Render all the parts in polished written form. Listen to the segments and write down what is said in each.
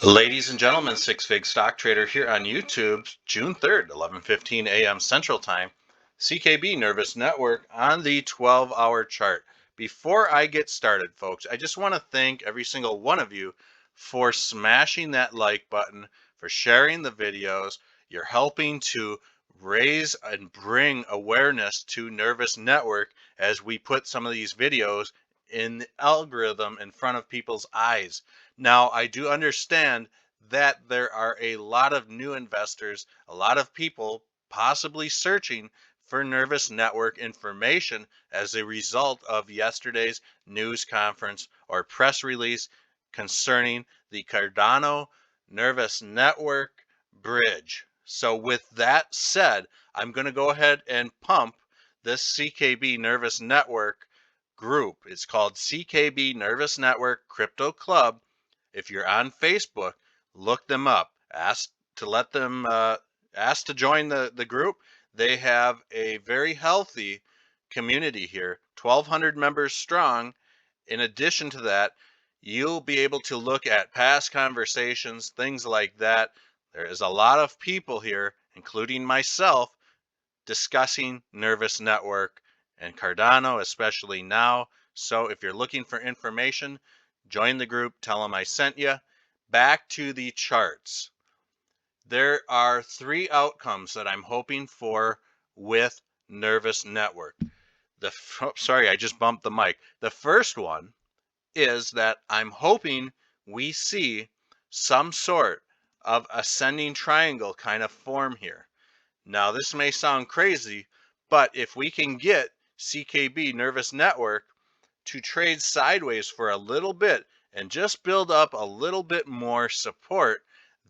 Ladies and gentlemen, Six Fig Stock Trader here on YouTube, June 3rd, 11:15 a.m. Central Time, CKB Nervos Network on the 12-hour chart. Before I get started, folks, I just want to thank every single one of you for smashing that like button, for sharing the videos. You're helping to raise and bring awareness to Nervos Network as we put some of these videos in the algorithm in front of people's eyes. Now, I do understand that there are a lot of new investors, a lot of people possibly searching for Nervous Network information as a result of yesterday's news conference or press release concerning the Cardano Nervous Network bridge. So, with that said, I'm going to go ahead and pump this CKB Nervous Network group. It's called CKB Nervous Network Crypto Club. If you're on Facebook, look them up. Ask to join the group. They have a very healthy community here, 1,200 members strong. In addition to that, you'll be able to look at past conversations, things like that. There is a lot of people here, including myself, discussing Nervous Network and Cardano, especially now. So if you're looking for information, join the group, tell them I sent you. Back to the charts. There are three outcomes that I'm hoping for with Nervous Network. Sorry, I just bumped the mic. The first one is that I'm hoping we see some sort of ascending triangle kind of form here. Now, this may sound crazy, but if we can get CKB Nervous Network to trade sideways for a little bit and just build up a little bit more support,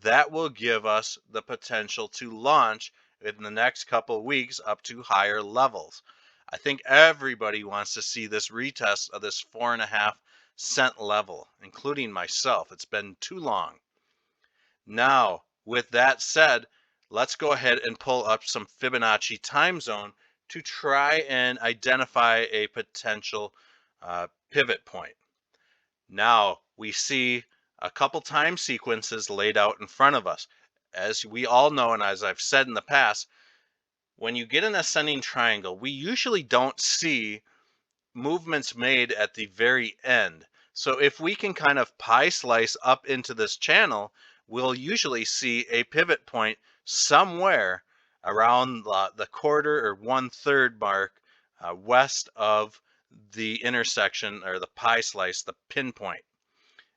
that will give us the potential to launch in the next couple of weeks up to higher levels. I think everybody wants to see this retest of this 4.5 cent level, including myself. It's been too long. Now, with that said, let's go ahead and pull up some Fibonacci time zone to try and identify a potential pivot point. Now we see a couple time sequences laid out in front of us. As we all know, and as I've said in the past, when you get an ascending triangle, we usually don't see movements made at the very end. So if we can kind of pie slice up into this channel, we'll usually see a pivot point somewhere around the quarter or 1/3 mark west of the intersection or the pie slice, the pinpoint.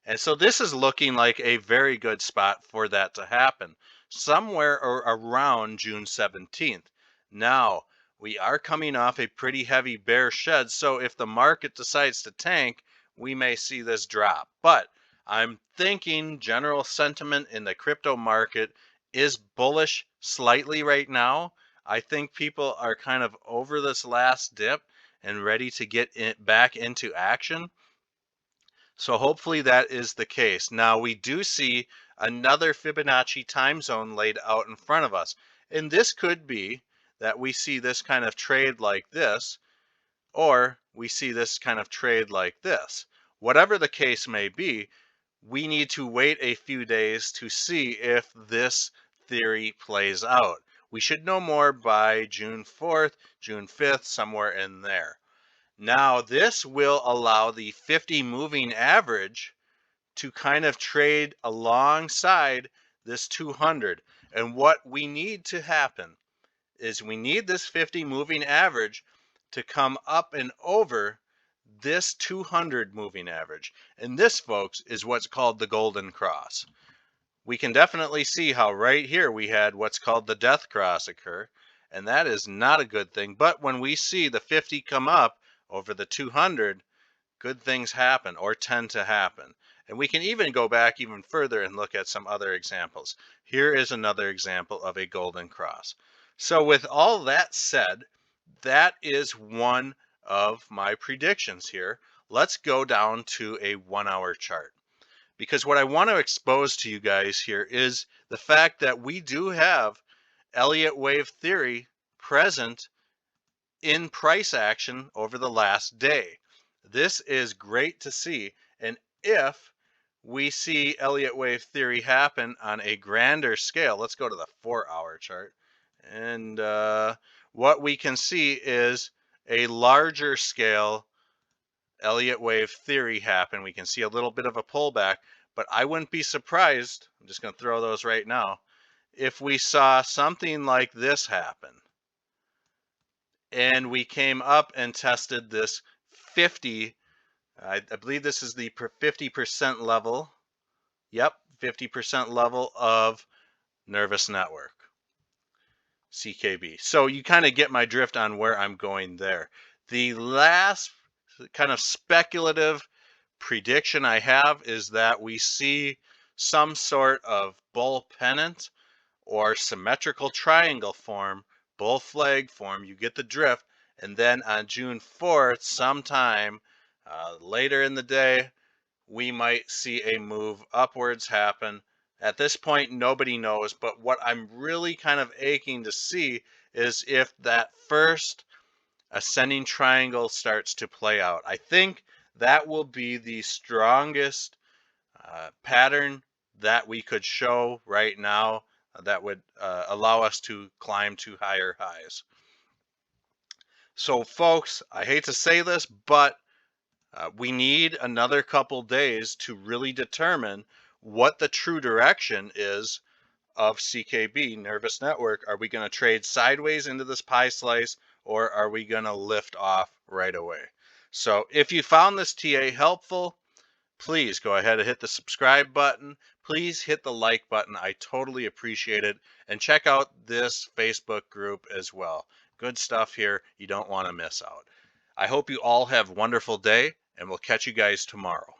And so this is looking like a very good spot for that to happen, somewhere around June 17th. Now, we are coming off a pretty heavy bear shed, so if the market decides to tank, we may see this drop. But I'm thinking general sentiment in the crypto market is bullish slightly right now. I think people are kind of over this last dip and ready to get back into action. So hopefully that is the case. Now we do see another Fibonacci time zone laid out in front of us. And this could be that we see this kind of trade like this, or we see this kind of trade like this. Whatever the case may be, we need to wait a few days to see if this theory plays out. We should know more by June 4th, June 5th, somewhere in there. Now, this will allow the 50 moving average to kind of trade alongside this 200. And what we need to happen is we need this 50 moving average to come up and over this 200 moving average. And this, folks, is what's called the golden cross. We can definitely see how right here we had what's called the death cross occur. And that is not a good thing. But when we see the 50 come up over the 200, good things happen or tend to happen. And we can even go back even further and look at some other examples. Here is another example of a golden cross. So with all that said, that is one of my predictions here. Let's go down to a 1-hour chart. Because what I want to expose to you guys here is the fact that we do have Elliott wave theory present in price action over the last day. This is great to see. And if we see Elliott wave theory happen on a grander scale. Let's go to the 4-hour chart. And what we can see is a larger scale Elliott wave theory happen. We can see a little bit of a pullback, but I wouldn't be surprised, I'm just going to throw those right now, if we saw something like this happen. And we came up and tested this 50, I believe this is the 50% level. Yep, 50% level of nervous network, CKB. So you kind of get my drift on where I'm going there. The last kind of speculative prediction I have is that we see some sort of bull pennant or symmetrical triangle form, bull flag form, you get the drift, and then on June 4th, sometime later in the day, we might see a move upwards happen. At this point, nobody knows, but what I'm really kind of aching to see is if that first ascending triangle starts to play out. I think that will be the strongest pattern that we could show right now that would allow us to climb to higher highs. So folks, I hate to say this, but we need another couple days to really determine what the true direction is of CKB, nervous network. Are we going to trade sideways into this pie slice, or are we going to lift off right away? So if you found this TA helpful, please go ahead and hit the subscribe button. Please hit the like button. I totally appreciate it. And check out this Facebook group as well. Good stuff here. You don't want to miss out. I hope you all have a wonderful day, and we'll catch you guys tomorrow.